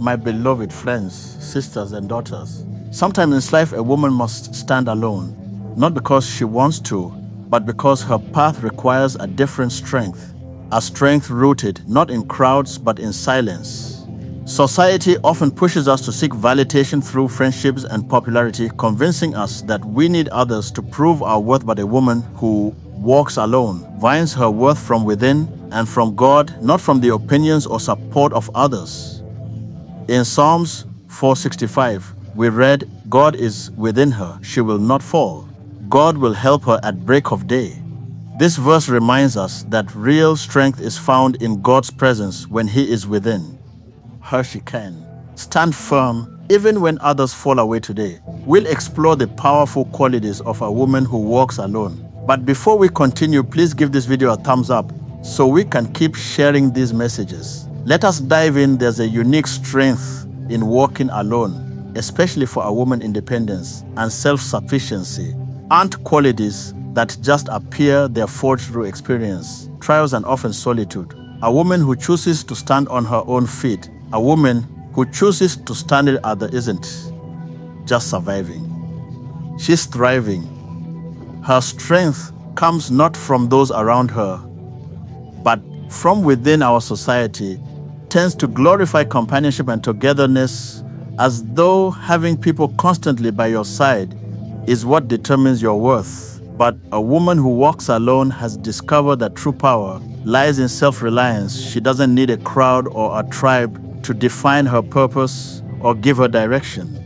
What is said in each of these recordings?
My beloved friends, sisters, and daughters, sometimes in life a woman must stand alone, not because she wants to, but because her path requires a different strength, a strength rooted not in crowds but in silence. Society often pushes us to seek validation through friendships and popularity, convincing us that we need others to prove our worth. But a woman who walks alone finds her worth from within and from God, not from the opinions or support of others. In Psalms 465, we read, God is within her, she will not fall. God will help her at break of day. This verse reminds us that real strength is found in God's presence when He is within her. She can stand firm even when others fall away today. We'll explore the powerful qualities of a woman who walks alone. But before we continue, please give this video a thumbs up so we can keep sharing these messages. Let us dive in. There's a unique strength in walking alone, especially for a woman. Independence and self-sufficiency aren't qualities that just appear, they're forged through experience, trials, and often solitude. A woman who chooses to stand on her own feet, a woman who chooses to stand in others isn't just surviving. She's thriving. Her strength comes not from those around her, but from within. Our society tends to glorify companionship and togetherness as though having people constantly by your side is what determines your worth. But a woman who walks alone has discovered that true power lies in self-reliance. She doesn't need a crowd or a tribe to define her purpose or give her direction.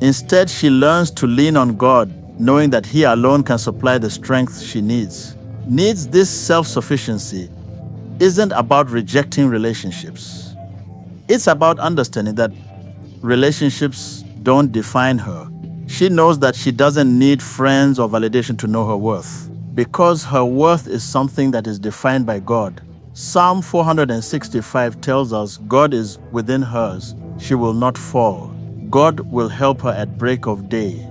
Instead, she learns to lean on God, knowing that He alone can supply the strength she needs. This self-sufficiency isn't about rejecting relationships. It's about understanding that relationships don't define her. She knows that she doesn't need friends or validation to know her worth, because her worth is something that is defined by God. Psalm 465 tells us God is within hers. She will not fall. God will help her at break of day.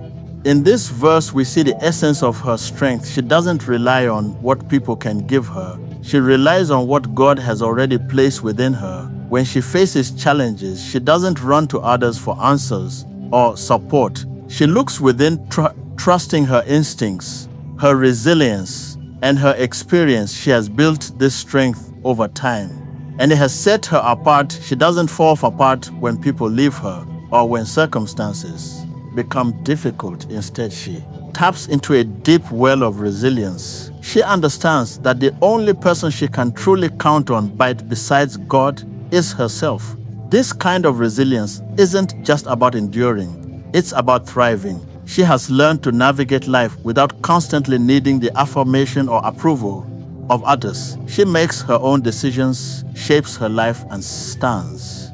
In this verse, we see the essence of her strength. She doesn't rely on what people can give her. She relies on what God has already placed within her. When she faces challenges, she doesn't run to others for answers or support. She looks within, trusting her instincts, her resilience, and her experience. She has built this strength over time, and it has set her apart. She doesn't fall apart when people leave her or when circumstances become difficult. Instead, she taps into a deep well of resilience. She understands that the only person she can truly count on besides God is herself. This kind of resilience isn't just about enduring, it's about thriving. She has learned to navigate life without constantly needing the affirmation or approval of others. She makes her own decisions, shapes her life, and stands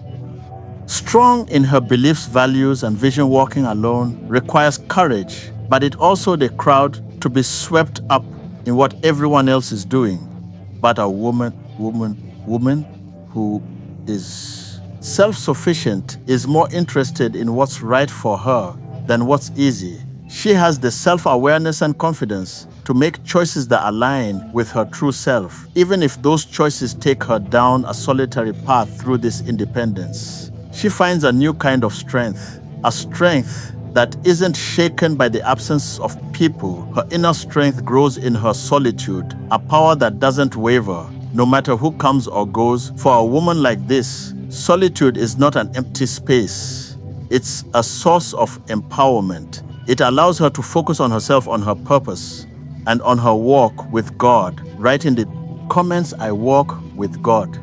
strong in her beliefs, values, and vision. Walking alone requires courage, but it also the crowd to be swept up in what everyone else is doing. But a woman who is self-sufficient is more interested in what's right for her than what's easy. She has the self-awareness and confidence to make choices that align with her true self, even if those choices take her down a solitary path. Through this independence, she finds a new kind of strength, a strength that isn't shaken by the absence of people. Her inner strength grows in her solitude, a power that doesn't waver, no matter who comes or goes. For a woman like this, solitude is not an empty space. It's a source of empowerment. It allows her to focus on herself, on her purpose, and on her walk with God. Write in the comments, I walk with God.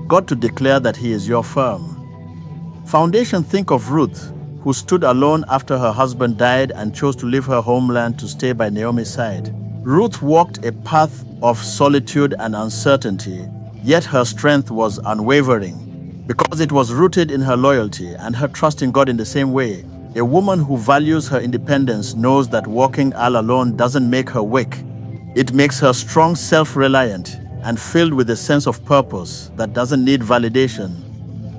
God to declare that He is your firm foundation. Think of Ruth, who stood alone after her husband died and chose to leave her homeland to stay by Naomi's side. Ruth walked a path of solitude and uncertainty, yet her strength was unwavering because it was rooted in her loyalty and her trust in God. In the same way, a woman who values her independence knows that walking all alone doesn't make her weak. It makes her strong, self-reliant, and filled with a sense of purpose that doesn't need validation.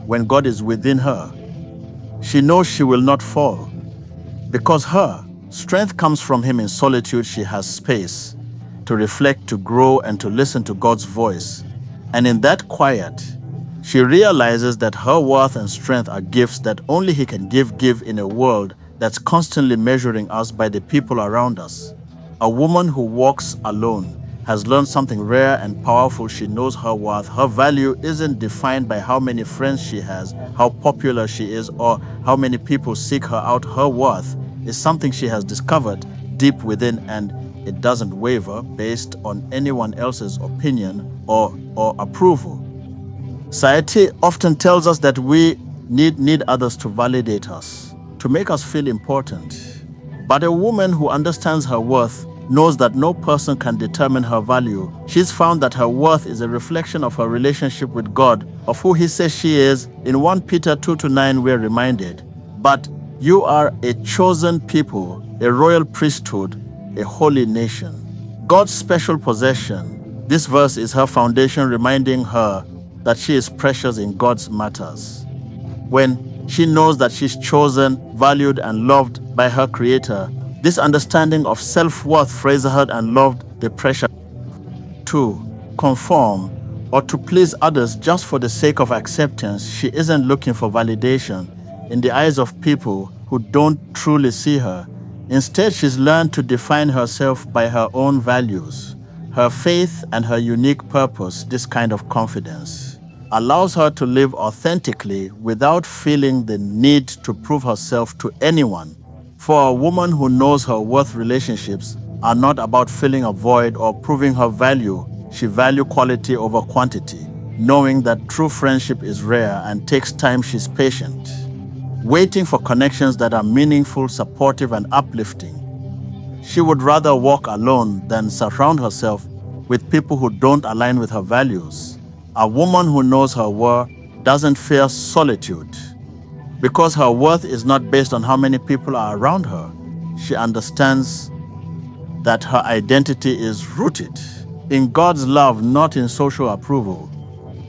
When God is within her, she knows she will not fall. Because her strength comes from Him. In solitude, she has space to reflect, to grow, and to listen to God's voice. And in that quiet, She realizes that her worth and strength are gifts that only He can give in a world that's constantly measuring us by the people around us. A woman who walks alone has learned something rare and powerful. She knows her worth. Her value isn't defined by how many friends she has, how popular she is, or how many people seek her out. Her worth is something she has discovered deep within, and it doesn't waver based on anyone else's opinion or approval. Society often tells us that we need others to validate us, to make us feel important. But a woman who understands her worth knows that no person can determine her value. She's found that her worth is a reflection of her relationship with God, of who He says she is. In 1 Peter 2-9, we're reminded, "But you are a chosen people, a royal priesthood, a holy nation, God's special possession." This verse is her foundation, reminding her that she is precious in God's matters. When she knows that she's chosen, valued, and loved by her Creator, this understanding of self-worth frees her and loved the pressure to conform or to please others just for the sake of acceptance. She isn't looking for validation in the eyes of people who don't truly see her. Instead, she's learned to define herself by her own values, her faith, and her unique purpose. This kind of confidence allows her to live authentically without feeling the need to prove herself to anyone. For a woman who knows her worth, relationships are not about filling a void or proving her value. She values quality over quantity, knowing that true friendship is rare and takes time. She's patient, waiting for connections that are meaningful, supportive, and uplifting. She would rather walk alone than surround herself with people who don't align with her values. A woman who knows her worth doesn't fear solitude because her worth is not based on how many people are around her. She understands that her identity is rooted in God's love, not in social approval.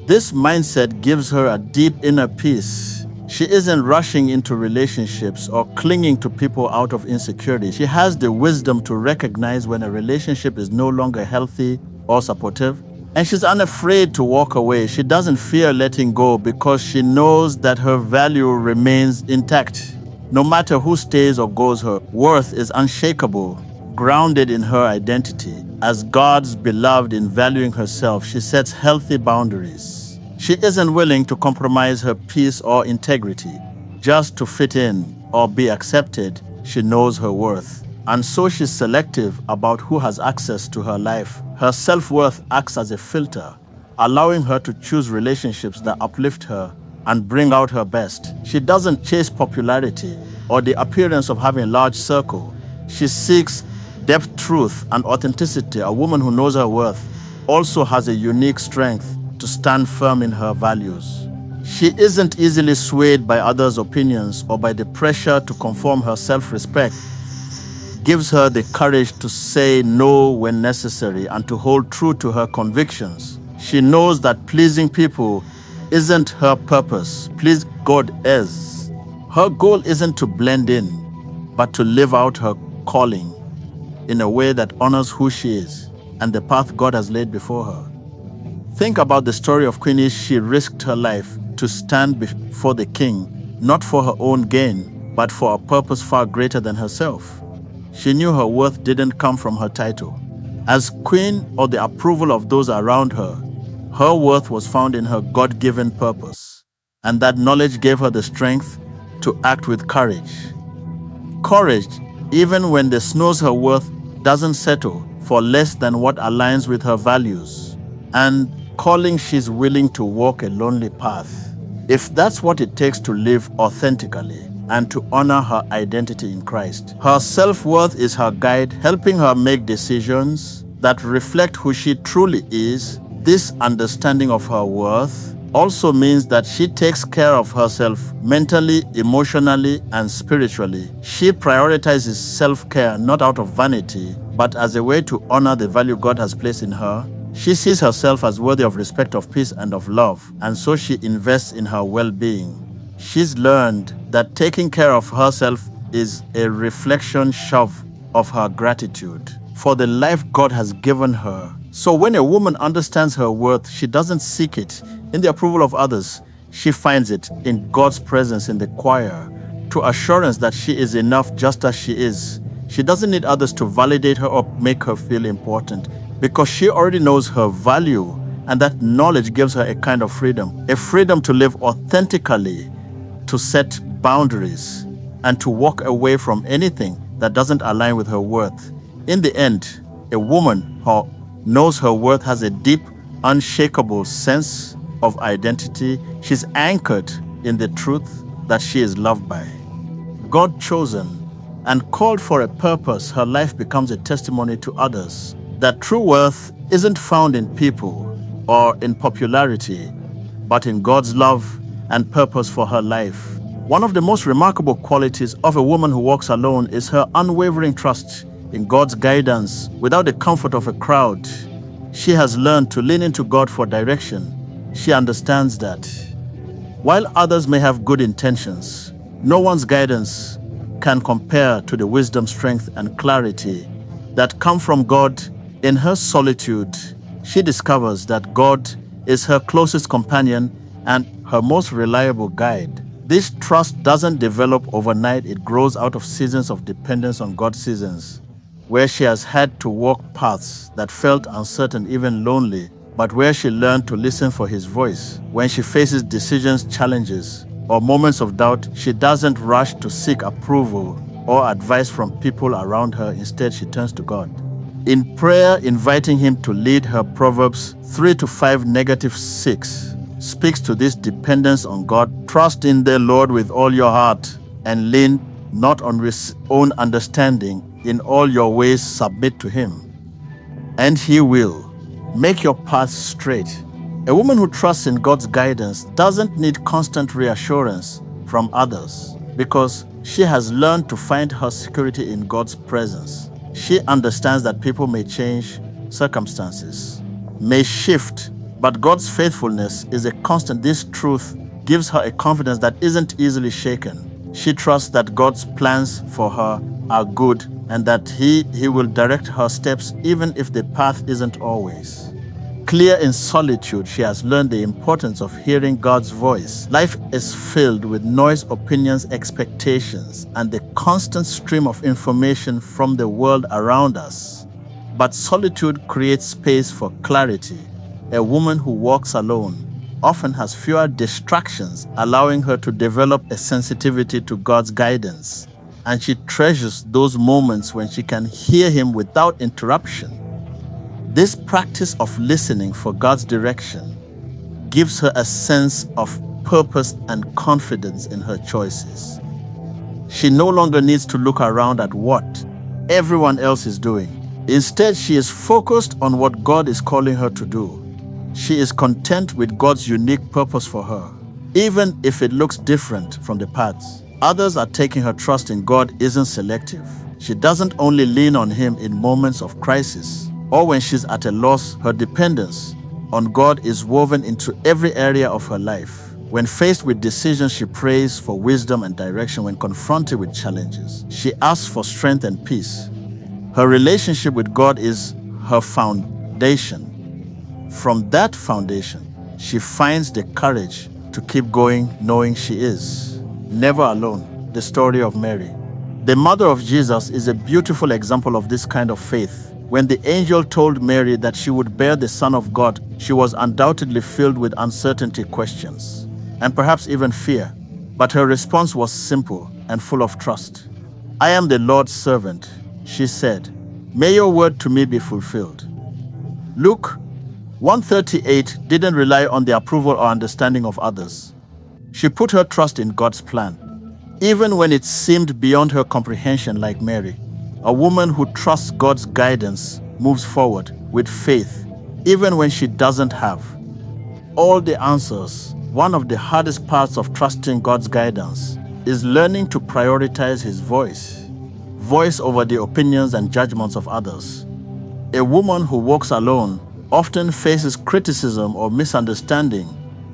This mindset gives her a deep inner peace. She isn't rushing into relationships or clinging to people out of insecurity. She has the wisdom to recognize when a relationship is no longer healthy or supportive, and she's unafraid to walk away. She doesn't fear letting go because she knows that her value remains intact. No matter who stays or goes, her worth is unshakable, grounded in her identity. As God's beloved, in valuing herself, she sets healthy boundaries. She isn't willing to compromise her peace or integrity just to fit in or be accepted. She knows her worth, and so she's selective about who has access to her life. Her self-worth acts as a filter, allowing her to choose relationships that uplift her and bring out her best. She doesn't chase popularity or the appearance of having a large circle. She seeks depth, truth, and authenticity. A woman who knows her worth also has a unique strength to stand firm in her values. She isn't easily swayed by others' opinions or by the pressure to conform. Her self-respect gives her the courage to say no when necessary and to hold true to her convictions. She knows that pleasing people isn't her purpose. Please God is. Her goal isn't to blend in, but to live out her calling in a way that honors who she is and the path God has laid before her. Think about the story of Queen Eve. She risked her life to stand before the king, not for her own gain, but for a purpose far greater than herself. She knew her worth didn't come from her title as queen or the approval of those around her. Her worth was found in her God-given purpose, and that knowledge gave her the strength to act with courage. Courage, even when the snows, her worth doesn't settle for less than what aligns with her values. And calling, she's willing to walk a lonely path, if that's what it takes to live authentically and to honor her identity in Christ. Her self-worth is her guide, helping her make decisions that reflect who she truly is. This understanding of her worth also means that she takes care of herself mentally, emotionally, and spiritually. She prioritizes self-care not out of vanity, but as a way to honor the value God has placed in her. She sees herself as worthy of respect, of peace, and of love, and so she invests in her well-being. She's learned that taking care of herself is a reflection of her gratitude for the life God has given her So when a woman understands her worth, she doesn't seek it in the approval of others. She finds it in God's presence in the choir, to assurance that she is enough just as she is. She doesn't need others to validate her or make her feel important, because she already knows her value, and that knowledge gives her a kind of freedom, a freedom to live authentically, to set boundaries, and to walk away from anything that doesn't align with her worth. In the end, a woman who knows her worth has a deep, unshakable sense of identity. She's anchored in the truth that she is loved by, God chosen, and called for a purpose. Her life becomes a testimony to others that true worth isn't found in people or in popularity, but in God's love and purpose for her life. One of the most remarkable qualities of a woman who walks alone is her unwavering trust in God's guidance. Without the comfort of a crowd, she has learned to lean into God for direction. She understands that while others may have good intentions, no one's guidance can compare to the wisdom, strength, and clarity that come from God. In her solitude, she discovers that God is her closest companion and her most reliable guide. This trust doesn't develop overnight. It grows out of seasons of dependence on God's seasons, where she has had to walk paths that felt uncertain, even lonely, but where she learned to listen for His voice. When she faces decisions, challenges, or moments of doubt, she doesn't rush to seek approval or advice from people around her. Instead, she turns to God in prayer, inviting Him to lead her. Proverbs 3-5-6 speaks to this dependence on God. Trust in the Lord with all your heart and lean not on your own understanding. In all your ways submit to Him, and He will make your path straight. A woman who trusts in God's guidance doesn't need constant reassurance from others, because she has learned to find her security in God's presence. She understands that people may change, circumstances may shift, but God's faithfulness is a constant. This truth gives her a confidence that isn't easily shaken. She trusts that God's plans for her are good and that He will direct her steps even if the path isn't always clear. In solitude, she has learned the importance of hearing God's voice. Life is filled with noise, opinions, expectations, and the constant stream of information from the world around us. But solitude creates space for clarity. A woman who walks alone often has fewer distractions, allowing her to develop a sensitivity to God's guidance. And she treasures those moments when she can hear Him without interruption. This practice of listening for God's direction gives her a sense of purpose and confidence in her choices. She no longer needs to look around at what everyone else is doing. Instead, she is focused on what God is calling her to do. She is content with God's unique purpose for her, even if it looks different from the paths others are taking. Her trust in God isn't selective. She doesn't only lean on Him in moments of crisis or when she's at a loss. Her dependence on God is woven into every area of her life. When faced with decisions, she prays for wisdom and direction. When confronted with challenges, she asks for strength and peace. Her relationship with God is her foundation. From that foundation, she finds the courage to keep going, knowing she is never alone. The story of Mary, the mother of Jesus, is a beautiful example of this kind of faith. When the angel told Mary that she would bear the Son of God, she was undoubtedly filled with uncertainty, questions, and perhaps even fear. But her response was simple and full of trust. "I am the Lord's servant," she said. "May your word to me be fulfilled." Luke 1:38 didn't rely on the approval or understanding of others. She put her trust in God's plan, even when it seemed beyond her comprehension. Like Mary, a woman who trusts God's guidance moves forward with faith, even when she doesn't have all the answers. One of the hardest parts of trusting God's guidance is learning to prioritize His voice over the opinions and judgments of others. A woman who walks alone often faces criticism or misunderstanding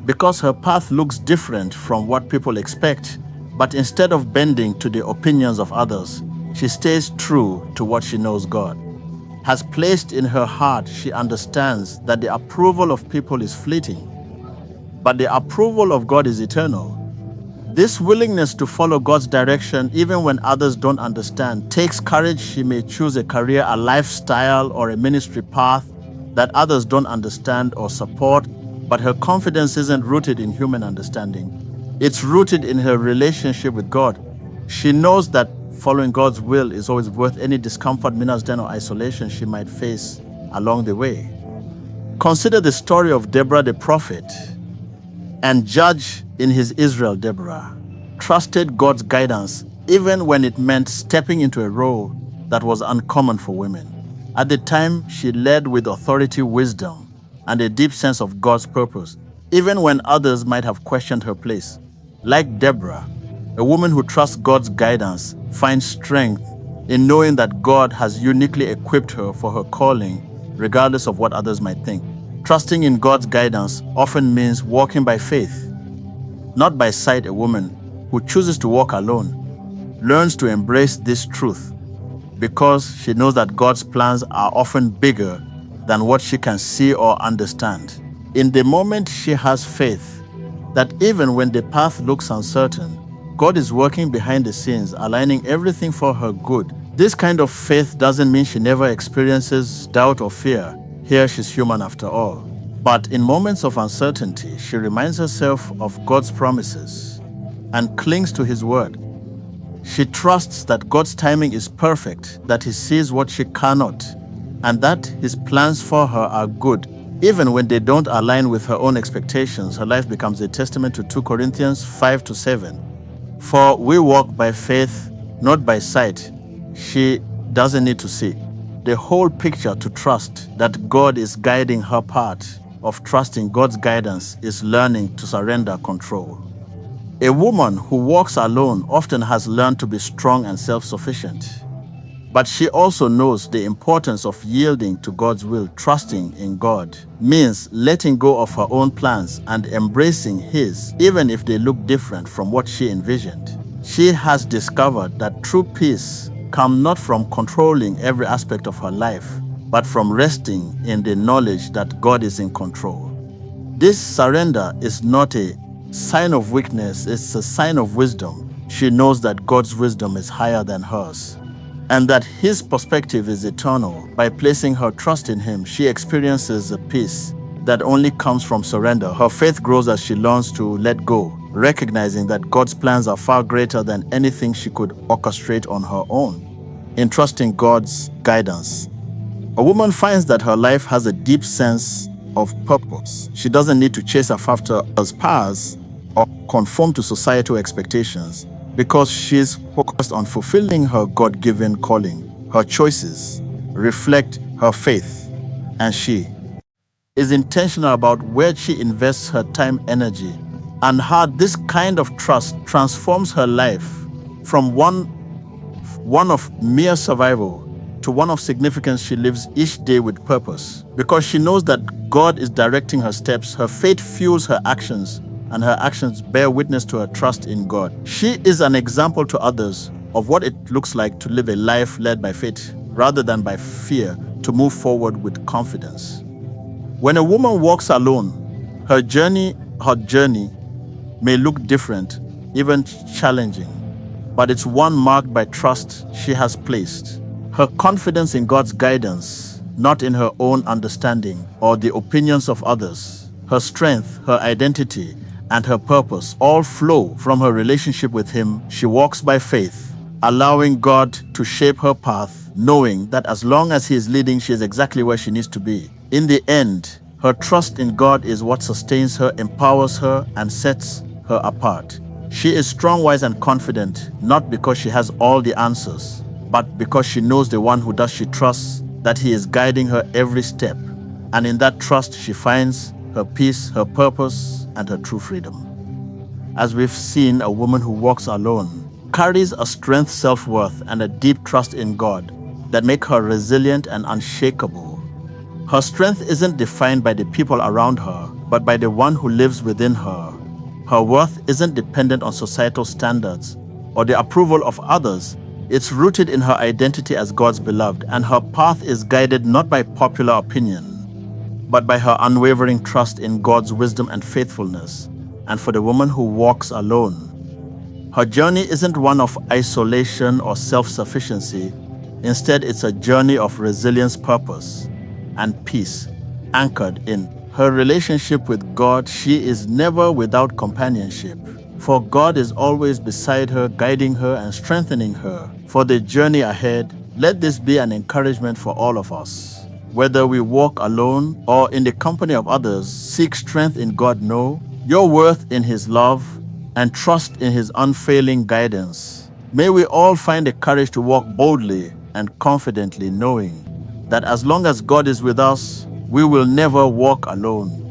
because her path looks different from what people expect. But instead of bending to the opinions of others, she stays true to what she knows God has placed in her heart, she understands that the approval of people is fleeting, but the approval of God is eternal. This willingness to follow God's direction, even when others don't understand, takes courage. She may choose a career, a lifestyle, or a ministry path that others don't understand or support, but her confidence isn't rooted in human understanding. It's rooted in her relationship with God. She knows that following God's will is always worth any discomfort, misunderstanding, or isolation she might face along the way. Consider the story of Deborah the prophet and judge in his Israel. Deborah trusted God's guidance even when it meant stepping into a role that was uncommon for women. At the time, she led with authority, wisdom, and a deep sense of God's purpose, even when others might have questioned her place. Like Deborah, a woman who trusts God's guidance finds strength in knowing that God has uniquely equipped her for her calling, regardless of what others might think. Trusting in God's guidance often means walking by faith, not by sight. A woman who chooses to walk alone learns to embrace this truth because she knows that God's plans are often bigger than what she can see or understand. In the moment, she has faith that even when the path looks uncertain, God is working behind the scenes, aligning everything for her good. This kind of faith doesn't mean she never experiences doubt or fear. Here, she's human after all. But in moments of uncertainty, she reminds herself of God's promises and clings to His word. She trusts that God's timing is perfect, that He sees what she cannot, and that His plans for her are good. Even when they don't align with her own expectations, her life becomes a testament to 2 Corinthians 5-7. For we walk by faith, not by sight. She doesn't need to see the whole picture to trust that God is guiding her. Part of trusting God's guidance is learning to surrender control. A woman who walks alone often has learned to be strong and self-sufficient. But she also knows the importance of yielding to God's will. Trusting in God means letting go of her own plans and embracing His, even if they look different from what she envisioned. She has discovered that true peace comes not from controlling every aspect of her life, but from resting in the knowledge that God is in control. This surrender is not a sign of weakness, it's a sign of wisdom. She knows that God's wisdom is higher than hers, and that His perspective is eternal. By placing her trust in Him, she experiences a peace that only comes from surrender. Her faith grows as she learns to let go, recognizing that God's plans are far greater than anything she could orchestrate on her own. In trusting God's guidance, a woman finds that her life has a deep sense of purpose. She doesn't need to chase after others' paths or conform to societal expectations, because she's focused on fulfilling her God-given calling. Her choices reflect her faith, and she is intentional about where she invests her time, energy, and how this kind of trust transforms her life from one of mere survival to one of significance. She lives each day with purpose. Because she knows that God is directing her steps, her faith fuels her actions, and her actions bear witness to her trust in God. She is an example to others of what it looks like to live a life led by faith rather than by fear, to move forward with confidence. When a woman walks alone, her journey may look different, even challenging, but it's one marked by trust she has placed. Her confidence in God's guidance, not in her own understanding or the opinions of others. Her strength, her identity, and her purpose all flow from her relationship with Him. She walks by faith, allowing God to shape her path, knowing that as long as He is leading, she is exactly where she needs to be. In the end, her trust in God is what sustains her, empowers her, and sets her apart. She is strong, wise, and confident, not because she has all the answers, but because she knows the one who does. She trusts that He is guiding her every step. And in that trust, she finds her peace, her purpose, and her true freedom. As we've seen, a woman who walks alone carries a strength, self-worth, and a deep trust in God that make her resilient and unshakable. Her strength isn't defined by the people around her, but by the one who lives within her. Her worth isn't dependent on societal standards or the approval of others, It's rooted in her identity as God's beloved, and her path is guided not by popular opinion, but by her unwavering trust in God's wisdom and faithfulness. And for the woman who walks alone, her journey isn't one of isolation or self-sufficiency. Instead, it's a journey of resilience, purpose, and peace, anchored in her relationship with God. She is never without companionship, for God is always beside her, guiding her and strengthening her for the journey ahead. Let this be an encouragement for all of us. Whether we walk alone or in the company of others, seek strength in God, know your worth in His love, and trust in His unfailing guidance. May we all find the courage to walk boldly and confidently, knowing that as long as God is with us, we will never walk alone.